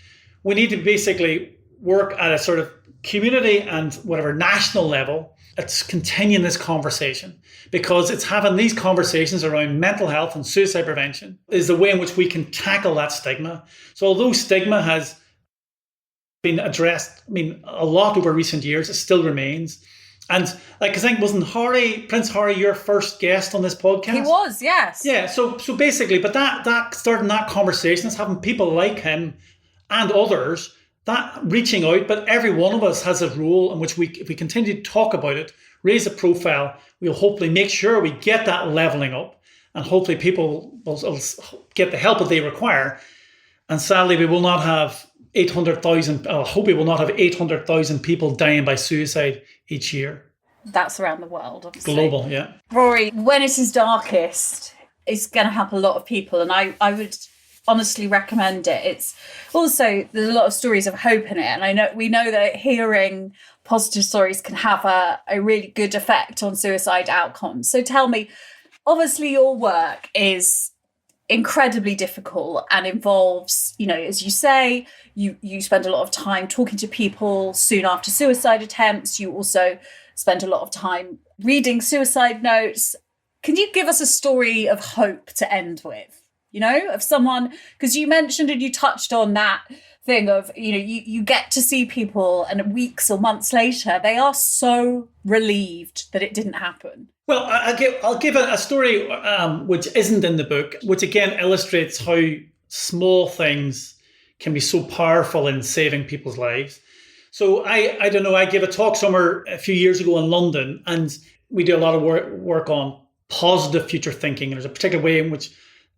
we need to basically work at a sort of community and whatever national level. It's continuing this conversation, because it's having these conversations around mental health and suicide prevention is the way in which we can tackle that stigma. So although stigma has been addressed, a lot over recent years, it still remains. And I think, wasn't Prince Harry your first guest on this podcast? He was, yes. Yeah, so basically, but that starting that conversation is having people like him and others that reaching out, but every one of us has a role in which if we continue to talk about it, raise a profile, we'll hopefully make sure we get that leveling up, and hopefully people will get the help that they require. And sadly, we will not have 800,000, I hope we will not have 800,000 people dying by suicide each year. That's around the world, obviously. Global, yeah. Rory, when it is darkest, it's going to help a lot of people. And I would honestly recommend it. It's also, there's a lot of stories of hope in it. And we know that hearing positive stories can have a really good effect on suicide outcomes. So tell me, obviously your work is incredibly difficult and involves, as you say, you spend a lot of time talking to people soon after suicide attempts. You also spend a lot of time reading suicide notes. Can you give us a story of hope to end with? Of someone, because you mentioned and you touched on that thing of, you get to see people and weeks or months later, they are so relieved that it didn't happen. Well, I'll give a story which isn't in the book, which again illustrates how small things can be so powerful in saving people's lives. So I don't know, I gave a talk somewhere a few years ago in London, and we do a lot of work on positive future thinking. And there's a particular way in which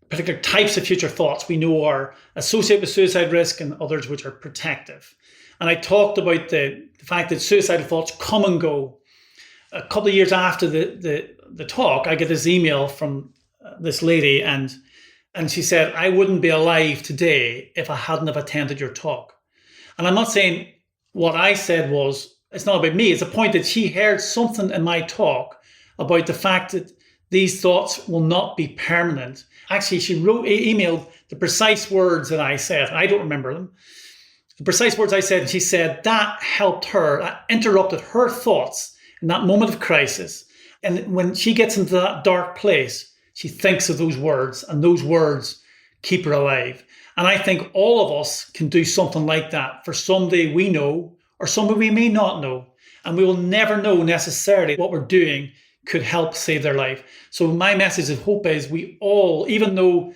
particular types of future thoughts we know are associated with suicide risk and others which are protective. And I talked about the fact that suicidal thoughts come and go. A couple of years after the talk, I get this email from this lady, and she said, I wouldn't be alive today if I hadn't have attended your talk. And I'm not saying what I said was, it's not about me. It's a point that she heard something in my talk about the fact that these thoughts will not be permanent. Actually, she emailed the precise words that I said. I don't remember them. The precise words I said, and she said that helped her, that interrupted her thoughts in that moment of crisis. And when she gets into that dark place, she thinks of those words, and those words keep her alive. And I think all of us can do something like that for somebody we know or somebody we may not know. And we will never know necessarily what we're doing could help save their life. So my message of hope is we all, even though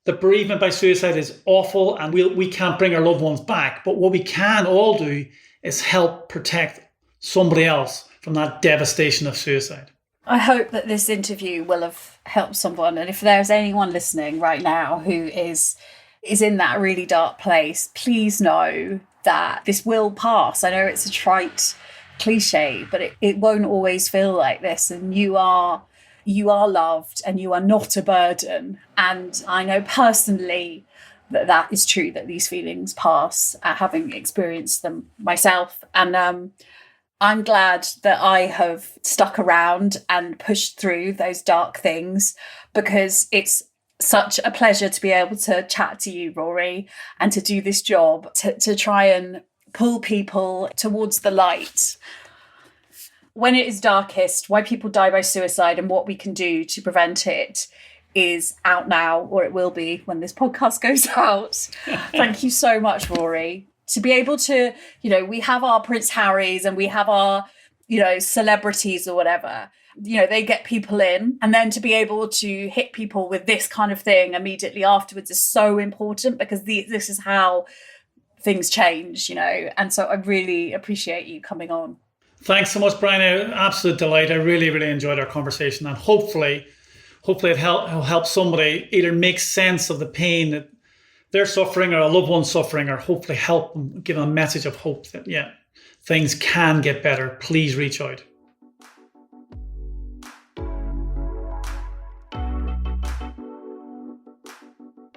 the bereavement by suicide is awful and we can't bring our loved ones back, but what we can all do is help protect somebody else from that devastation of suicide. I hope that this interview will have helped someone. And if there's anyone listening right now who is in that really dark place, please know that this will pass. I know it's a trite cliche, but it won't always feel like this. And you are loved and you are not a burden. And I know personally that is true, that these feelings pass, having experienced them myself. And I'm glad that I have stuck around and pushed through those dark things, because it's such a pleasure to be able to chat to you, Rory, and to do this job, to try and pull people towards the light. When it is darkest, why people die by suicide and what we can do to prevent it is out now, or it will be when this podcast goes out. Thank you so much, Rory. To be able to, we have our Prince Harrys and we have our, celebrities or whatever, they get people in, and then to be able to hit people with this kind of thing immediately afterwards is so important, because this is how things change, and so I really appreciate you coming on. Thanks so much, Bryony. Absolute delight. I really, really enjoyed our conversation, and hopefully it'll help somebody either make sense of the pain that they're suffering or a loved one suffering, or hopefully help them, give them a message of hope that, things can get better. Please reach out.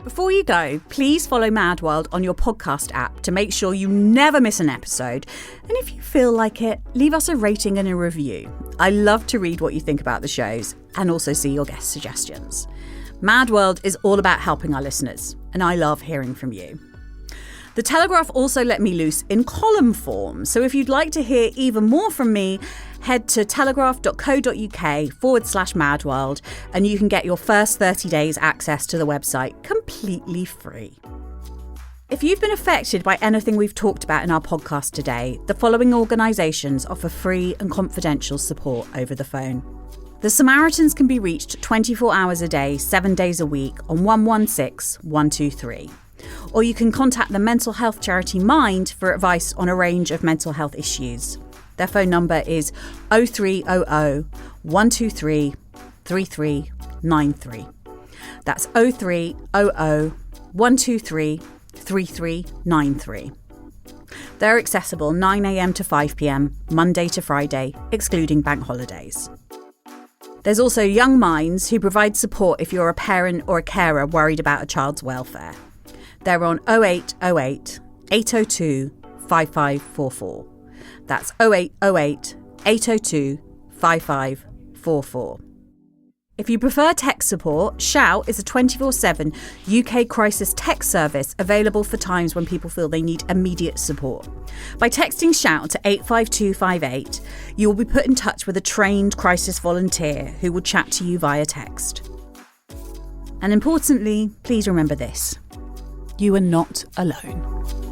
Before you go, please follow Mad World on your podcast app to make sure you never miss an episode. And if you feel like it, leave us a rating and a review. I love to read what you think about the shows and also see your guest suggestions. Mad World is all about helping our listeners, and I love hearing from you. The Telegraph also let me loose in column form, so if you'd like to hear even more from me, head to telegraph.co.uk/madworld and you can get your first 30 days access to the website completely free. If you've been affected by anything we've talked about in our podcast today, the following organisations offer free and confidential support over the phone. The Samaritans can be reached 24 hours a day, 7 days a week on 116 123. or you can contact the mental health charity Mind for advice on a range of mental health issues. Their phone number is 0300 123 3393. That's 0300 123 3393. They're accessible 9 a.m. to 5 p.m, Monday to Friday, excluding bank holidays. There's also Young Minds, who provide support if you're a parent or a carer worried about a child's welfare. They're on 0808 802 5544. That's 0808 802 5544. If you prefer tech support, Shout is a 24/7 UK crisis tech service available for times when people feel they need immediate support. By texting Shout to 85258, you will be put in touch with a trained crisis volunteer who will chat to you via text. And importantly, please remember this: you are not alone.